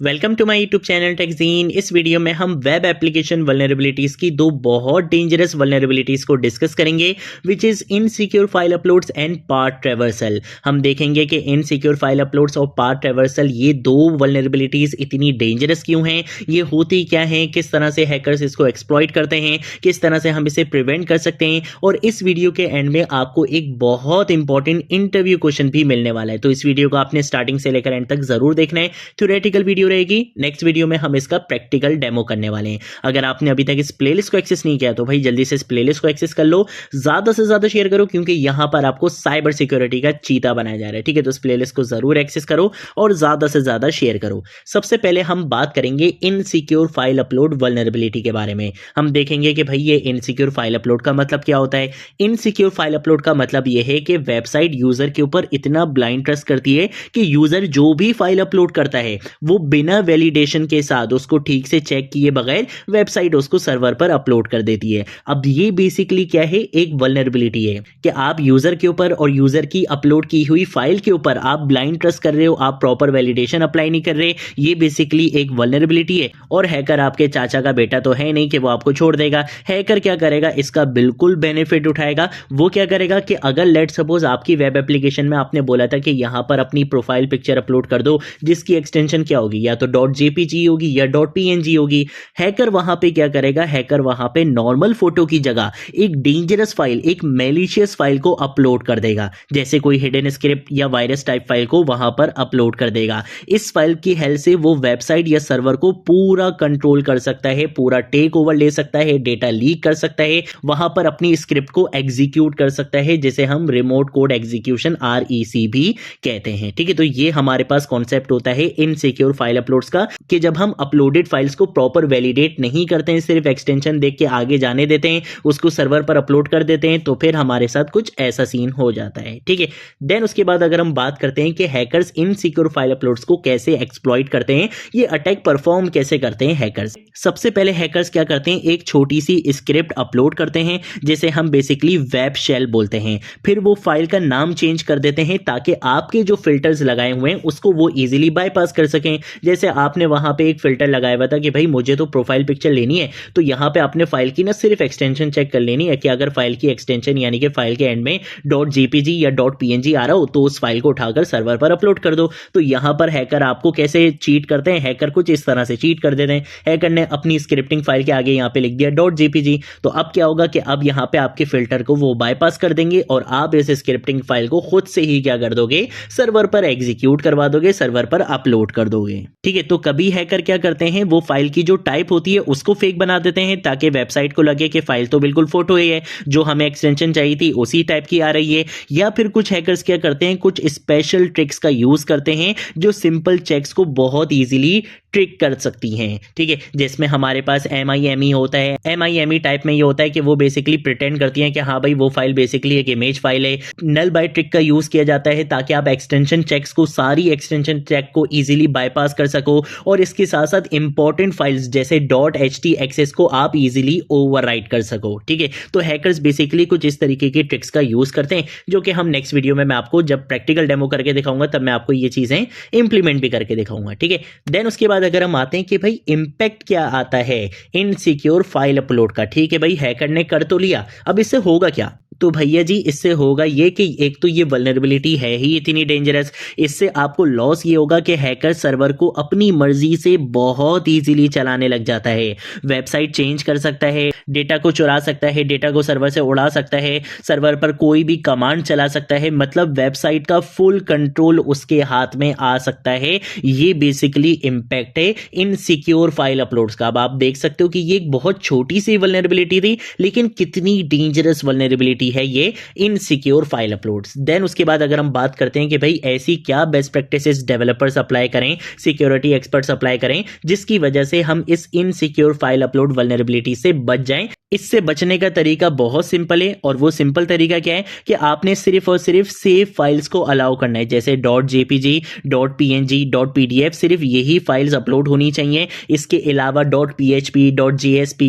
Welcome to my YouTube channel टेक्जीन। इस video में हम वेब एप्लीकेशन वल्नरेबिलिटीज की दो बहुत डेंजरस वल्नरेबिलिटीज को डिस्कस करेंगे, which is insecure file uploads and path traversal. हम देखेंगे कि इनसिक्योर फाइल अपलोड्स और पाथ ट्रैवर्सल ये दो वल्नरेबिलिटीज इतनी डेंजरस क्यों हैं, ये होती क्या हैं, किस तरह से हैकर्स इसको एक्सप्लॉइट करते हैं, किस तरह से हम इसे प्रिवेंट कर सकते हैं। और इस वीडियो के एंड में आपको एक बहुत इंपॉर्टेंट इंटरव्यू क्वेश्चन भी मिलने वाला है, तो इस वीडियो को आपने स्टार्टिंग से लेकर एंड तक जरूर देखना है। थ्योरेटिकल वीडियो रहेगी, नेक्स्ट वीडियो में हम इसका प्रैक्टिकल डेमो करने वाले हैं। अगर आपने अभी तक इस प्लेलिस्ट को एक्सेस नहीं किया तो भाई जल्दी से इस प्लेलिस्ट को एक्सेस कर लो, ज्यादा से ज्यादा शेयर करो, क्योंकि यहां पर आपको साइबर सिक्योरिटी का चीता बनाया जा रहा है। ठीक है, तो इस प्लेलिस्ट को जरूर एक्सेस करो और ज्यादा से ज्यादा शेयर करो। सबसे पहले हम बात करेंगे इनसिक्योर फाइल अपलोड वल्नरेबिलिटी के बारे में। हम देखेंगे कि भाई ये इनसिक्योर फाइल अपलोड का मतलब क्या होता है। इनसिक्योर फाइल अपलोड का मतलब यह है कि वेबसाइट यूजर के ऊपर इतना ब्लाइंड ट्रस्ट करती है कि यूजर जो भी फाइल अपलोड करता है वो बिना वैलिडेशन के साथ उसको ठीक से चेक किए बगैर वेबसाइट उसको सर्वर पर अपलोड कर देती है। अब ये बेसिकली क्या है, एक वल्नरेबिलिटी है कि आप यूजर के ऊपर और यूजर की अपलोड की हुई फाइल के ऊपर आप ब्लाइंड ट्रस्ट कर रहे हो, आप प्रॉपर वैलिडेशन अप्लाई नहीं कर रहे। ये बेसिकली एक वल्नरेबिलिटी है। और हैकर आपके चाचा का बेटा तो है नहीं कि वो आपको छोड़ देगा। हैकर क्या करेगा, इसका बिल्कुल बेनिफिट उठाएगा। वो क्या करेगा कि अगर लेट सपोज आपकी वेब एप्लीकेशन में आपने बोला था कि यहां पर अपनी प्रोफाइल पिक्चर अपलोड कर दो, जिसकी एक्सटेंशन क्या होगी, या तो .jpg होगी या .png होगी। हैकर वहां पे क्या करेगा, हैकर वहां पे नॉर्मल फोटो की जगह एक डेंजरस फाइल, एक मैलिशियस फाइल को अपलोड कर देगा, जैसे कोई हिडन स्क्रिप्ट या वायरस टाइप फाइल को वहां पर अपलोड कर देगा। इस फाइल की हेल्प से वो वेबसाइट या सर्वर को पूरा कंट्रोल कर सकता है, पूरा टेक ओवर ले सकता है, डेटा लीक कर सकता है, वहां पर अपनी स्क्रिप्ट को एग्जीक्यूट कर सकता है, जिसे हम रिमोट कोड एग्जीक्यूशन REC भी कहते हैं। ठीक है, तो ये हमारे पास कॉन्सेप्ट होता है इनसिक्योर फाइल अपलोड्स का, कि जब हम अपलोडेड फाइल्स को प्रॉपर वैलिडेट नहीं करते हैं, सिर्फ एक्सटेंशन देख के आगे जाने देते हैं, उसको सर्वर पर अपलोड कर देते हैं, तो फिर हमारे साथ कुछ ऐसा सीन हो जाता है। ठीक है, देन उसके बाद अगर हम बात करते हैं कि हैकर्स इनसिक्योर फाइल अपलोड्स को कैसे एक्सप्लॉइट करते हैं, ये अटैक परफॉर्म कैसे करते हैं हैकर्स। सबसे पहले हैकर्स क्या करते हैं, एक छोटी सी स्क्रिप्ट अपलोड करते हैं, जिसे हम बेसिकली वेब शेल बोलते हैं। फिर वो फाइल का नाम चेंज कर देते हैं ताकि आपके जो फिल्टर्स लगाए हुए हैं उसको वो इजीली बाईपास कर सकें। जैसे आपने वहां पे एक फिल्टर लगाया हुआ था कि भाई मुझे तो प्रोफाइल पिक्चर लेनी है, तो यहां पे आपने फाइल की ना सिर्फ एक्सटेंशन चेक कर लेनी है कि अगर फाइल की एक्सटेंशन यानी कि फाइल के एंड में .jpg या .png आ रहा हो तो उस फाइल को उठाकर सर्वर पर अपलोड कर दो। तो यहां पर हैकर आपको कैसे चीट करते हैं, हैकर कुछ इस तरह से चीट कर देते हैं। हैकर ने अपनी स्क्रिप्टिंग फाइल के आगे यहां पे लिख दिया .jpg, तो अब क्या होगा कि अब यहां पे आपके फिल्टर को वो बाईपास कर देंगे और आप इस स्क्रिप्टिंग फाइल को खुद से ही क्या कर दोगे, सर्वर पर एग्जीक्यूट करवा दोगे, सर्वर पर अपलोड कर दोगे। ठीक है, तो कभी हैकर क्या करते हैं, वो फाइल की जो टाइप होती है उसको फेक बना देते हैं ताकि वेबसाइट को लगे कि फाइल तो बिल्कुल फोटो ही है, जो हमें एक्सटेंशन चाहिए थी उसी टाइप की आ रही है। या फिर कुछ हैकर्स क्या करते हैं, कुछ स्पेशल ट्रिक्स का यूज करते हैं जो सिंपल चेक्स को बहुत इजीली ट्रिक कर सकती हैं। ठीक है, जिसमें हमारे पास MIME होता है। MIME टाइप में ये होता है कि वो बेसिकली प्रिटेंड करती हैं कि हाँ भाई वो फाइल बेसिकली एक इमेज फाइल है। नल बाय ट्रिक का यूज किया जाता है ताकि आप एक्सटेंशन चेक्स को, सारी एक्सटेंशन चेक को इजीली बाईपास कर सको, और इसके साथ साथ इंपॉर्टेंट फाइल्स जैसे .htaccess को आप इजीली ओवरराइट कर सको। ठीक है, तो हैकर्स बेसिकली कुछ इस तरीके की ट्रिक्स का यूज करते हैं, जो कि हम नेक्स्ट वीडियो में मैं आपको जब प्रैक्टिकल डेमो करके दिखाऊंगा तब मैं आपको ये चीजें इंप्लीमेंट भी करके दिखाऊंगा। ठीक है, देन उसके बाद अगर हम आते हैं कि भाई इंपैक्ट क्या आता है इनसिक्योर फाइल अपलोड का। ठीक है भाई, हैकर ने कर तो लिया, अब इससे होगा क्या, तो भैया जी इससे होगा ये कि एक तो ये वल्नरेबिलिटी है ही इतनी डेंजरस, इससे आपको लॉस ये होगा कि हैकर सर्वर को अपनी मर्जी से बहुत इजीली चलाने लग जाता है। वेबसाइट चेंज कर सकता है, डेटा को चुरा सकता है, डेटा को सर्वर से उड़ा सकता है, सर्वर पर कोई भी कमांड चला सकता है, मतलब वेबसाइट का फुल कंट्रोल उसके हाथ में आ सकता है। ये बेसिकली इंपैक्ट है इनसिक्योर फाइल अपलोड्स का। अब आप देख सकते हो कि ये एक बहुत छोटी सी वल्नरेबिलिटी थी, लेकिन कितनी डेंजरस वल्नरेबिलिटी है ये इनसिक्योर फाइल अपलोड्स। देन उसके बाद अगर हम बात करते हैं कि भाई ऐसी क्या बेस्ट प्रैक्टिसेस डेवलपर्स अप्लाई करें, सिक्योरिटी एक्सपर्ट्स अप्लाई करें, जिसकी वजह से हम इस इनसिक्योर फाइल अपलोड वल्नरेबिलिटी से बच जाएं, इससे बचने का तरीका बहुत सिंपल है और वो सिंपल तरीका क्या है कि आपने सिर्फ और सिर्फ सेव फाइल्स को अलाउ करना है, जैसे .jpg, .png, .pdf, सिर्फ यही फाइल्स अपलोड होनी चाहिए। इसके अलावा .php, .jsp,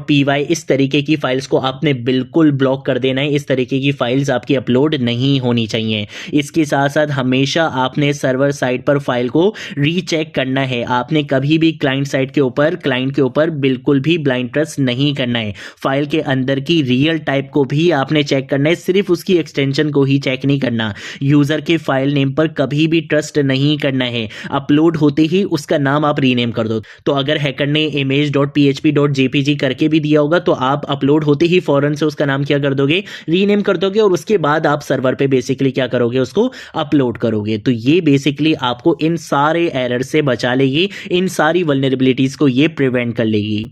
.py इस तरीके की फाइल्स को आपने बिल्कुल ब्लॉक कर देना है। इस तरीके की फाइल्स आपकी अपलोड नहीं होनी चाहिए। इसके साथ साथ हमेशा आपने सर्वर साइड पर फाइल को रीचेक करना है। आपने कभी भी क्लाइंट के ऊपर बिल्कुल भी ब्लाइंड ट्रस्ट नहीं करना है। फाइल के अंदर की रियल टाइप को भी आपने चेक करना है, सिर्फ उसकी एक्सटेंशन को ही चेक नहीं करना। यूजर के फाइल नेम पर कभी भी ट्रस्ट नहीं करना है। अपलोड होते ही उसका नाम आप रीनेम कर दो। तो अगर हैकर ने image.php.jpg करके भी दिया होगा तो आप अपलोड होते ही फौरन से उसका नाम क्या कर दोगे, रीनेम कर दोगे, और उसके बाद आप सर्वर पे बेसिकली क्या करोगे, उसको अपलोड करोगे। तो ये बेसिकली आपको इन सारे एरर से बचा लेगी, इन सारी वल्नरेबिलिटीज को ये प्रिवेंट कर लेगी।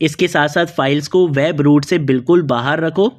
इसके साथ साथ फाइल्स को वेब रूट से बिल्कुल बाहर रखो।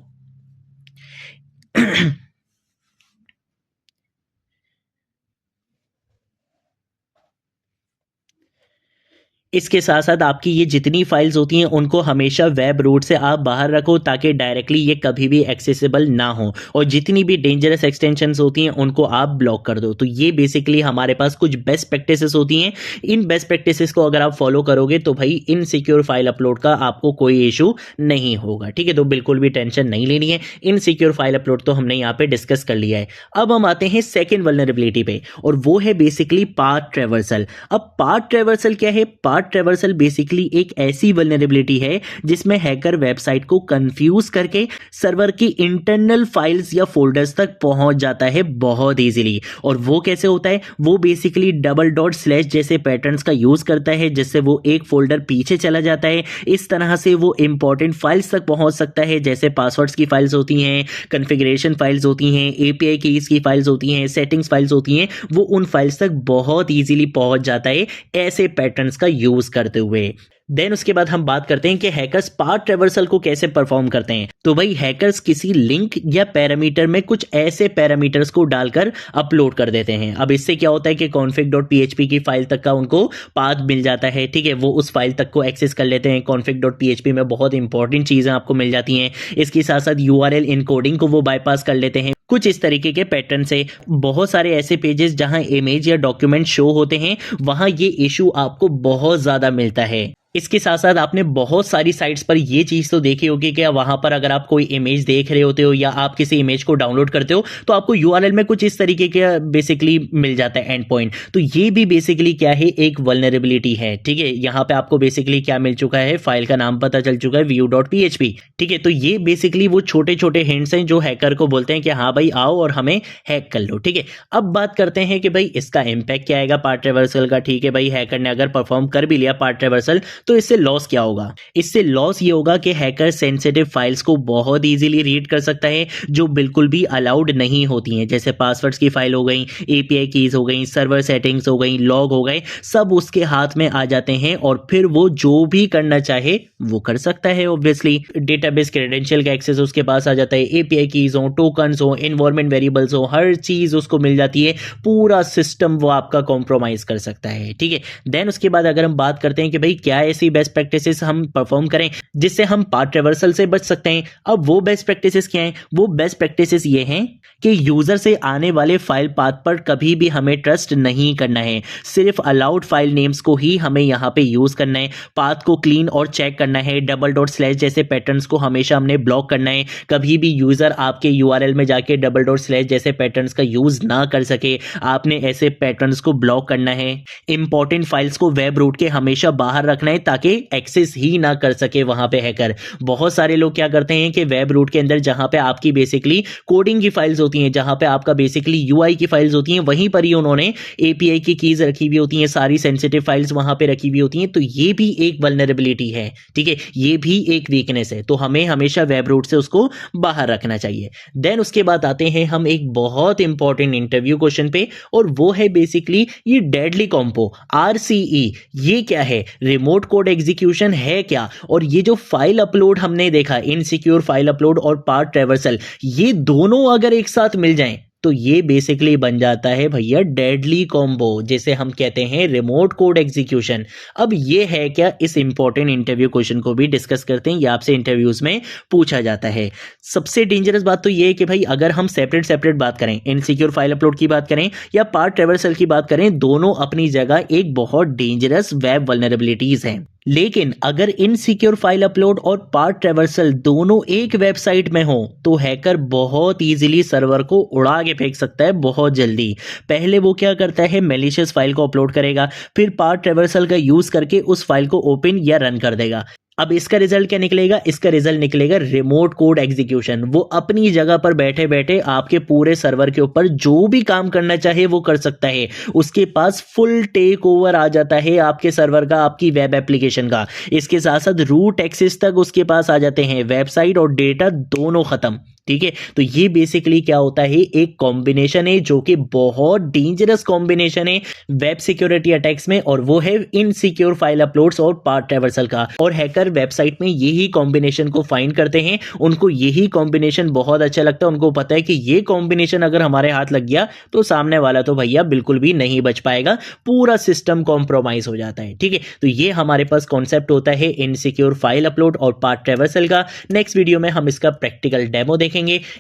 इसके साथ साथ आपकी ये जितनी फाइल्स होती हैं उनको हमेशा वेब रूट से आप बाहर रखो, ताकि डायरेक्टली ये कभी भी एक्सेसिबल ना हो, और जितनी भी डेंजरस एक्सटेंशंस होती हैं उनको आप ब्लॉक कर दो। तो ये बेसिकली हमारे पास कुछ बेस्ट प्रैक्टिसेस होती हैं। इन बेस्ट प्रैक्टिसेस को अगर आप फॉलो करोगे तो भाई इनसिक्योर फाइल अपलोड का आपको कोई इशू नहीं होगा, ठीक है। तो बिल्कुल भी टेंशन नहीं लेनी है। इनसिक्योर फाइल अपलोड तो हमने यहाँ पे डिस्कस कर लिया है। अब हम आते हैं सेकेंड वल्नरेबिलिटी पे, और वो है बेसिकली पाथ ट्रैवर्सल। अब पाथ ट्रैवर्सल क्या है? पाथ ट्रैवर्सल बेसिकली एक ऐसी वल्नरेबिलिटी है जिसमें हैकर वेबसाइट को कंफ्यूज करके सर्वर की इंटरनल फाइल्स या फोल्डर्स तक पहुंच जाता है बहुत इजीली। और वो कैसे होता है? वो बेसिकली डबल डॉट स्लैश जैसे पैटर्न्स का यूज करता है, जिससे वो एक फोल्डर पीछे चला जाता है। इस तरह से वो इंपॉर्टेंट फाइल्स तक पहुंच सकता है, जैसे पासवर्ड्स की फाइल्स होती हैं, कॉन्फ़िगरेशन फाइल्स होती हैं, एपीआई कीज की फाइल्स होती हैं, सेटिंग्स फाइल्स होती हैं। वो उन फाइल्स तक बहुत इजीली पहुंच जाता है ऐसे पैटर्न्स का यूज करते हुए। देन उसके बाद हम बात करते हैं कि हैकर्स पाथ ट्रैवर्सल को कैसे परफॉर्म करते हैं। तो भाई हैकर्स किसी लिंक या पैरामीटर में कुछ ऐसे पैरामीटर्स को डालकर अपलोड कर देते हैं। अब इससे क्या होता है कि config.php की फाइल तक का उनको पाथ मिल जाता है, ठीक है। वो उस फाइल तक को एक्सेस कर लेते हैं। config.php में बहुत इंपॉर्टेंट चीजें आपको मिल जाती हैं। इसके साथ साथ URL इनकोडिंग को वो बाईपास कर लेते हैं। कुछ इस तरीके के पैटर्न से बहुत सारे ऐसे पेजेस जहां इमेज या डॉक्यूमेंट शो होते हैं वहां ये इशू आपको बहुत ज्यादा मिलता है। इसके साथ साथ आपने बहुत सारी साइट्स पर ये चीज़ तो देखी होगी कि वहां पर अगर आप कोई इमेज देख रहे होते हो या आप किसी इमेज को डाउनलोड करते हो तो आपको URL में कुछ इस तरीके का बेसिकली मिल जाता है एंड पॉइंट। तो ये भी बेसिकली क्या है, एक वल्नरेबिलिटी है, ठीक है। यहाँ पे आपको बेसिकली क्या मिल चुका है, फाइल का नाम पता चल चुका है view.php, ठीक है। तो ये बेसिकली वो छोटे छोटे हिंट्स हैं जो हैकर को बोलते हैं कि हाँ भाई आओ और हमें हैक कर लो, ठीक है। अब बात करते हैं कि भाई इसका इम्पैक्ट क्या आएगा पाथ ट्रैवर्सल का। ठीक है भाई, हैकर ने अगर परफॉर्म कर भी लिया पाथ ट्रैवर्सल तो इससे लॉस क्या होगा? इससे लॉस ये होगा कि हैकर सेंसिटिव फाइल्स को बहुत इजीली रीड कर सकता है जो बिल्कुल भी अलाउड नहीं होती हैं, जैसे पासवर्ड्स की फाइल हो गई, एपीआई कीज हो गई, सर्वर सेटिंग्स हो गई, लॉग हो गए, सब उसके हाथ में आ जाते हैं और फिर वो जो भी करना चाहे वो कर सकता है। ऑब्वियसली डेटाबेस क्रेडेंशियल का एक्सेस उसके पास आ जाता है, एपीआई कीज हो, टोकन्स हो, एनवायरमेंट वेरिएबल्स हो, हर चीज उसको मिल जाती है। पूरा सिस्टम वो आपका कॉम्प्रोमाइज कर सकता है, ठीक है। देन उसके बाद अगर हम बात करते हैं कि भाई क्या ऐसी बेस्ट प्रैक्टिसेस हम परफॉर्म करें जिससे हम पाथ ट्रैवर्सल से बच सकते हैं। अब वो बेस्ट प्रैक्टिसेस क्या हैं? वो बेस्ट प्रैक्टिसेस ये हैं कि यूजर से आने वाले फाइल पाथ पर कभी भी हमें ट्रस्ट नहीं करना है। सिर्फ अलाउड फाइल नेम्स को ही हमें यहाँ पे यूज करना है। पाथ को क्लीन और चेक करना है। डबल डॉट स्लैश जैसे पैटर्न्स को हमेशा हमने ब्लॉक करना है। कभी भी यूजर आपके URL में जाके डबल डॉट स्लैश जैसे पैटर्न्स का यूज ना कर सके, आपने ऐसे पैटर्न्स को ब्लॉक करना है। इंपॉर्टेंट फाइल्स को वेब रूट के हमेशा बाहर रखना है ताकि एक्सेस ही ना कर सके वहां पे हैकर। बहुत सारे लोग क्या करते हैं कि वेब रूट के अंदर जहां पे आपकी बेसिकली कोडिंग की फाइल्स होती हैं, जहां पे आपका बेसिकली UI की फाइल्स होती हैं, वहीं पर ही उन्होंने API की कीज रखी हुई होती हैं, सारी सेंसिटिव फाइल्स वहां पे रखी हुई होती हैं। तो ये भी एक वल्नरेबिलिटी है, ठीक है, ये भी एक वीकनेस है। तो हमें हमेशा वेब रूट से उसको बाहर रखना चाहिए। देन उसके बाद आते हैं हम एक बहुत इंपॉर्टेंट इंटरव्यू क्वेश्चन पे, और वो है बेसिकली ये डेडली कॉम्पो RCE। ये क्या है? रिमोट कोड एग्जीक्यूशन है क्या? और ये जो फाइल अपलोड हमने देखा, इनसिक्योर फाइल अपलोड और पाथ ट्रैवर्सल, ये दोनों अगर एक साथ मिल जाएं तो ये बेसिकली बन जाता है भैया डेडली कॉम्बो, जिसे हम कहते हैं रिमोट कोड एग्जीक्यूशन। अब ये है क्या, इस इंपॉर्टेंट इंटरव्यू क्वेश्चन को भी डिस्कस करते हैं, ये आपसे इंटरव्यूज में पूछा जाता है। सबसे डेंजरस बात तो ये है कि भाई अगर हम सेपरेट बात करें, इनसिक्योर फाइल अपलोड की बात करें या पार्ट ट्रैवर्सल की बात करें, दोनों अपनी जगह एक बहुत डेंजरस वेब वल्नरेबिलिटीज हैं। लेकिन अगर इनसिक्योर फाइल अपलोड और पार्ट ट्रैवर्सल दोनों एक वेबसाइट में हो तो हैकर बहुत इजीली सर्वर को उड़ा के फेंक सकता है बहुत जल्दी। पहले वो क्या करता है, मैलिशियस फाइल को अपलोड करेगा, फिर पार्ट ट्रैवर्सल का यूज करके उस फाइल को ओपन या रन कर देगा। अब इसका रिजल्ट क्या निकलेगा, इसका रिजल्ट निकलेगा रिमोट कोड एग्जीक्यूशन। वो अपनी जगह पर बैठे बैठे आपके पूरे सर्वर के ऊपर जो भी काम करना चाहे वो कर सकता है। उसके पास फुल टेक ओवर आ जाता है आपके सर्वर का, आपकी वेब एप्लीकेशन का। इसके साथ साथ रूट एक्सेस तक उसके पास आ जाते हैं, वेबसाइट और डेटा दोनों खत्म। ठीक है, तो ये बेसिकली क्या होता है, एक कॉम्बिनेशन है जो कि बहुत डेंजरस कॉम्बिनेशन है वेब सिक्योरिटी अटैक्स में, और वो है इनसिक्योर फाइल अपलोड्स और पार्ट ट्रैवर्सल का। और हैकर वेबसाइट में यही कॉम्बिनेशन को फाइंड करते हैं, उनको यही कॉम्बिनेशन बहुत अच्छा लगता है। उनको पता है कि ये कॉम्बिनेशन अगर हमारे हाथ लग गया तो सामने वाला तो भैया बिल्कुल भी नहीं बच पाएगा, पूरा सिस्टम कॉम्प्रोमाइज हो जाता है। ठीक है, तो ये हमारे पास कॉन्सेप्ट होता है इनसिक्योर फाइल अपलोड और पार्ट ट्रैवर्सल का। नेक्स्ट वीडियो में हम इसका प्रैक्टिकल डेमो देखेंगे।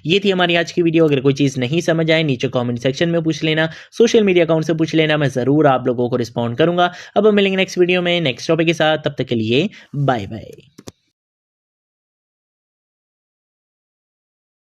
ये थी हमारी आज की वीडियो। अगर कोई चीज नहीं समझ आए नीचे कमेंट सेक्शन में पूछ लेना, सोशल मीडिया अकाउंट से पूछ लेना, मैं जरूर आप लोगों को रिस्पॉन्ड करूंगा। अब हम मिलेंगे नेक्स्ट वीडियो में नेक्स्ट टॉपिक के साथ, तब तक के लिए बाय बाय।